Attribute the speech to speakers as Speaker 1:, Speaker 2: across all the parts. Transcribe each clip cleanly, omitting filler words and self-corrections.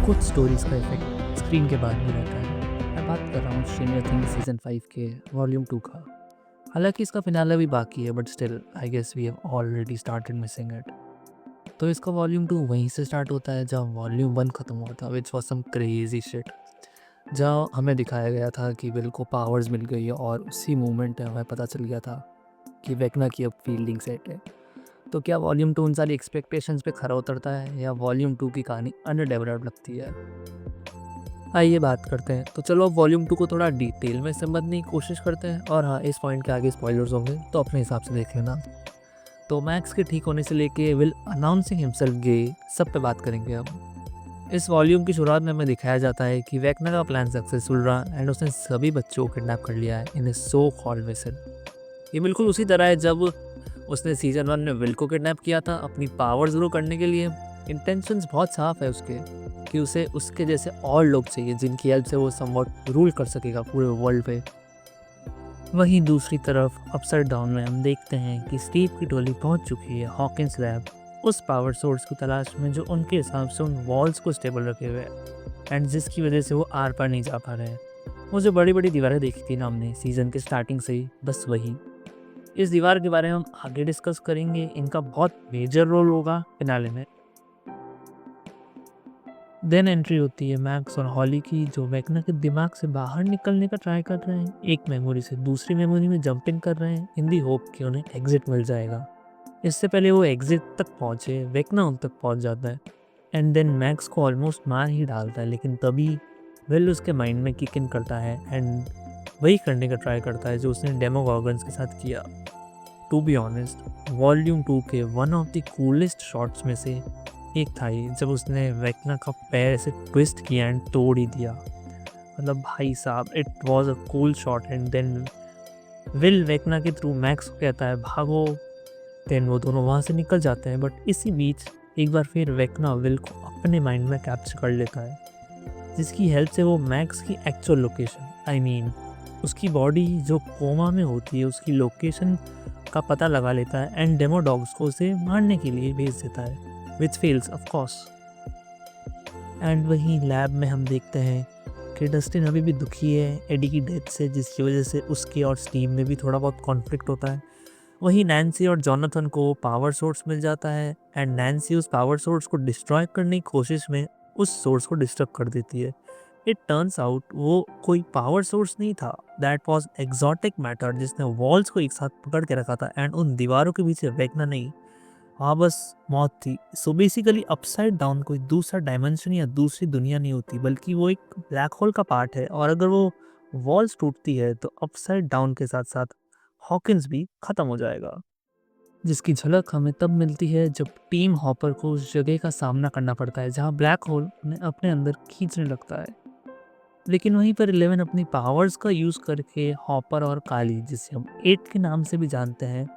Speaker 1: कुछ स्टोरीज़ का effect screen के बाहर नहीं रहता है। मैं बात कर रहा हूँ स्ट्रेंजर थिंग्स सीज़न 5 के वॉल्यूम 2 का। हालाँकि इसका फ़िनाले अभी बाकी है, but still I guess we have already started missing it. तो इसका वॉल्यूम 2 वहीं से स्टार्ट होता है जहाँ वॉल्यूम 1 खत्म हुआ था, which was some crazy shit. जहाँ हमें दिखाया गया था कि विल को पावर्स मिल गई है और उसी मोमेंट में हमें पता चल गया था कि वेक्ना की अब फील्डिंग सेट है। तो क्या वॉल्यूम 2 उन सारी एक्सपेक्टेशंस पे खरा उतरता है या वॉल्यूम 2 की कहानी अंडर डेवलप्ड लगती है? आइए बात करते हैं। तो चलो अब वॉल्यूम 2 को थोड़ा डिटेल में समझने की कोशिश करते हैं, और हाँ, इस पॉइंट के आगे स्पॉयलर्स होंगे तो अपने हिसाब से देख लेना। तो मैक्स के ठीक होने से लेके विल अनाउंसिंग हिमसेल्फ गे, सब पे बात करेंगे अब। इस वॉल्यूम की शुरुआत में हमें दिखाया जाता है कि वेक्ना का प्लान सक्सेसफुल रहा एंड उसने सभी बच्चों को किडनैप कर लिया है इन ए सो कॉल्ड वेसल। ये बिल्कुल उसी तरह है जब उसने सीजन 1 में विल को किडनैप किया था अपनी पावर्स ग्रो करने के लिए। इंटेंशंस बहुत साफ है उसके कि उसे उसके जैसे और लोग चाहिए जिनकी हेल्प से वो समवॉट रूल कर सकेगा पूरे वर्ल्ड पे। वहीं दूसरी तरफ अपसाइड डाउन में हम देखते हैं कि स्टीव की टोली पहुंच चुकी है हॉकिंस लैब, उस पावर सोर्स की तलाश में जो उनके हिसाब से उन वॉल्स को स्टेबल रखे हुए है एंड जिसकी वजह से वो आर पार नहीं जा पा रहे हैं। वो जो बड़ी बड़ी दीवारें देखी थी ना हमने सीजन के स्टार्टिंग से ही, बस वही। इस दीवार के बारे में हम आगे डिस्कस करेंगे, इनका बहुत मेजर रोल होगा फिनाले में। देन एंट्री होती है मैक्स और हॉली की, जो वेक्ना के दिमाग से बाहर निकलने का ट्राई कर रहे हैं, एक मेमोरी से दूसरी मेमोरी में जंपिंग कर रहे हैं इन दी होप कि उन्हें एग्जिट मिल जाएगा। इससे पहले वो एग्जिट तक पहुंचे वेक्ना उन तक पहुंच जाता है एंड देन मैक्स को ऑलमोस्ट मार ही डालता है, लेकिन तभी विल उसके माइंड में किक इन करता है एंड वही करने का ट्राई करता है जो उसने डेमोगॉर्गन्स के साथ किया। टू बी ऑनेस्ट, वॉल्यूम 2 के one of the coolest shots में से एक था ये, जब उसने वेक्ना का पैर ऐसे ट्विस्ट किया एंड तोड़ ही दिया। मतलब भाई साहब, it was a cool shot and then will Vecna के थ्रू मैक्स को कहता है भागो। देन वो दोनों वहाँ से निकल जाते हैं, बट इसी बीच एक बार फिर वेक्ना विल को अपने माइंड में कैप्चर कर लेता है, जिसकी हेल्प से वो मैक्स की एक्चुअल लोकेशन, आई मीन उसकी बॉडी जो कोमा में होती है उसकी लोकेशन का पता लगा लेता है एंड डेमो डॉग्स को उसे मारने के लिए भेज देता है, विच फेल्स ऑफ कोर्स। एंड वहीं लैब में हम देखते हैं कि डस्टिन अभी भी दुखी है एडी की डेथ से, जिसकी वजह से उसके और स्टीव में भी थोड़ा बहुत कॉन्फ्लिक्ट होता है। वहीं नैन्सी और जॉनथन को पावर सोर्स मिल जाता है एंड नैन्सी उस पावर सोर्स को डिस्ट्रॉय करने की कोशिश में उस सोर्स को डिस्टर्ब कर देती है। इट टर्न्स आउट वो कोई पावर सोर्स नहीं था, दैट वाज एक्सोटिक मैटर जिसने वॉल्स को एक साथ पकड़ के रखा था एंड उन दीवारों के पीछे वेक्ना नहीं, हाँ बस मौत थी। सो बेसिकली अपसाइड डाउन कोई दूसरा डायमेंशन या दूसरी दुनिया नहीं होती, बल्कि वो एक ब्लैक होल का पार्ट है, और अगर वो वॉल्स टूटती है तो अपसाइड डाउन के साथ साथ हॉकिंस भी खत्म हो जाएगा। जिसकी झलक हमें तब मिलती है जब टीम हॉपर को उस जगह का सामना करना पड़ता है जहाँ ब्लैक होल उन्हें अपने अंदर खींचने लगता है। लेकिन वहीं पर 11 अपनी पावर्स का यूज़ करके हॉपर और काली, जिसे हम 8 के नाम से भी जानते हैं,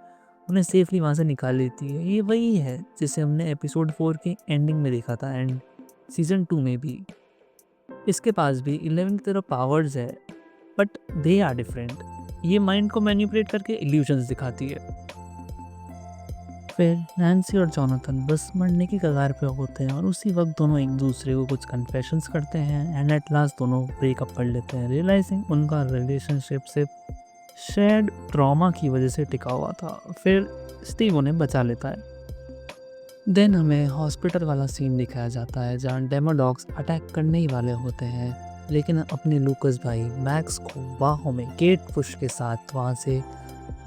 Speaker 1: उन्हें सेफली वहाँ से निकाल लेती है। ये वही है जिसे हमने एपिसोड 4 के एंडिंग में देखा था एंड सीजन 2 में भी। इसके पास भी 11 की तरह पावर्स है, बट दे आर डिफरेंट। ये माइंड को मैनिपुलेट करके इल्यूजन्स दिखाती है। फिर नैन्सी और जॉनथन बस मरने की कगार पे होते हैं और उसी वक्त दोनों एक दूसरे को कुछ कन्फेशंस करते हैं एंड एट लास्ट दोनों ब्रेकअप कर लेते हैं, रियलाइजिंग उनका रिलेशनशिप सिर्फ शेयर्ड ट्रॉमा की वजह से टिका हुआ था। फिर स्टीव उन्हें बचा लेता है। देन हमें हॉस्पिटल वाला सीन दिखाया जाता है जहाँ डेमोडॉग्स अटैक करने ही वाले होते हैं, लेकिन अपने लूकस भाई मैक्स को बाहों में गेट पुश के साथ वहाँ से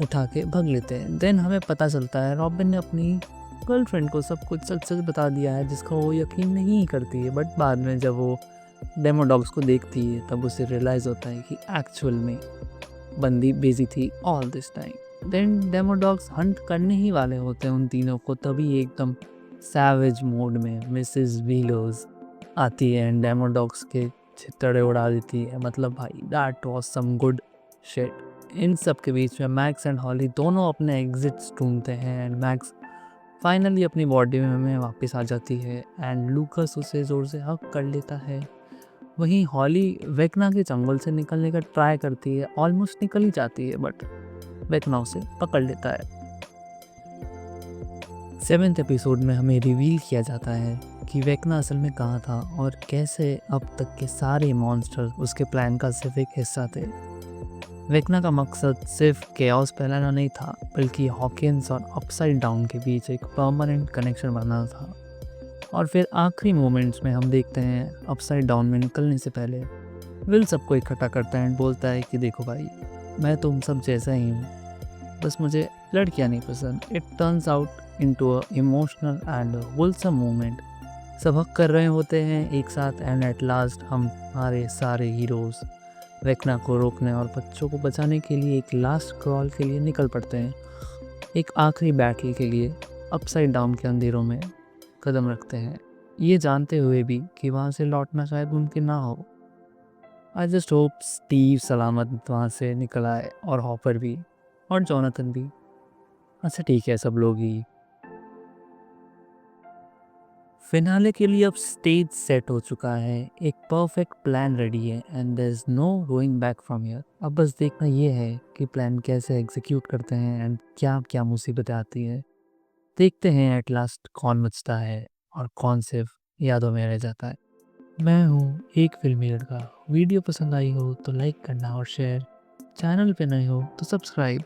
Speaker 1: उठा के भग लेते हैं। देन हमें पता चलता है रॉबिन ने अपनी गर्लफ्रेंड को सब कुछ सच सच बता दिया है, जिसका वो यकीन नहीं करती है, बट बाद में जब वो डेमोडॉग्स को देखती है तब उसे रियलाइज़ होता है कि एक्चुअल में बंदी बिजी थी all this time. Then Demodogs hunt करने ही वाले होते हैं उन तीनों को, तभी एकदम सैवेज मोड में मिसेस व्हीलर्स आती है एंड डेमोडॉग्स के छितड़े उड़ा देती है। मतलब भाई that was some good shit. इन सब के बीच में मैक्स एंड हॉली दोनों अपने एग्जिट्स ढूंढते हैं एंड मैक्स फाइनली अपनी बॉडी में वापस आ जाती है एंड लूकस उसे ज़ोर से हक कर लेता है। वहीं हॉली वेक्ना के जंगल से निकलने का ट्राई करती है, ऑलमोस्ट निकल ही जाती है, बट वेक्ना उसे पकड़ लेता है। 7th एपिसोड में हमें रिवील किया जाता है
Speaker 2: कि वेक्ना असल में कहाँ था और कैसे अब तक के सारे मॉन्स्टर उसके प्लान का सिर्फ एक हिस्सा थे। वेक्ना का मकसद सिर्फ केओस फैलाना नहीं था, बल्कि हॉकिंस और अपसाइड डाउन के बीच एक परमानेंट कनेक्शन बनाना था। और फिर आखिरी मोमेंट्स में हम देखते हैं अपसाइड डाउन में निकलने से पहले विल सबको इकट्ठा करता है एंड बोलता है कि देखो भाई, मैं तुम सब जैसा ही हूँ, बस मुझे लड़कियाँ नहीं पसंद। It turns out into a emotional and wholesome moment. सब हक कर रहे होते हैं एक साथ एंड एट लास्ट हम हमारे सारे हीरोज़ वेक्ना को रोकने और बच्चों को बचाने के लिए एक लास्ट क्रॉल के लिए निकल पड़ते हैं, एक आखिरी बैटल के लिए अपसाइड डाउन के अंधेरों में कदम रखते हैं, ये जानते हुए भी कि वहाँ से लौटना शायद मुमकिन ना हो। आई जस्ट होप स्टीव सलामत वहाँ से निकल आए और हॉपर भी और जोनाथन भी। अच्छा ठीक है, सब लोग ही। फिनाले के लिए अब स्टेज सेट हो चुका है, एक परफेक्ट प्लान रेडी है and there is no going back from here. अब बस देखना ये है कि प्लान कैसे एग्जीक्यूट करते हैं एंड क्या क्या मुसीबतें आती है। देखते हैं एट लास्ट कौन बचता है और कौन सिर्फ यादों में रह जाता है।
Speaker 1: मैं हूँ एक फिल्मी लड़का। वीडियो पसंद आई हो तो लाइक करना और शेयर, चैनल पे नए हो तो सब्सक्राइब।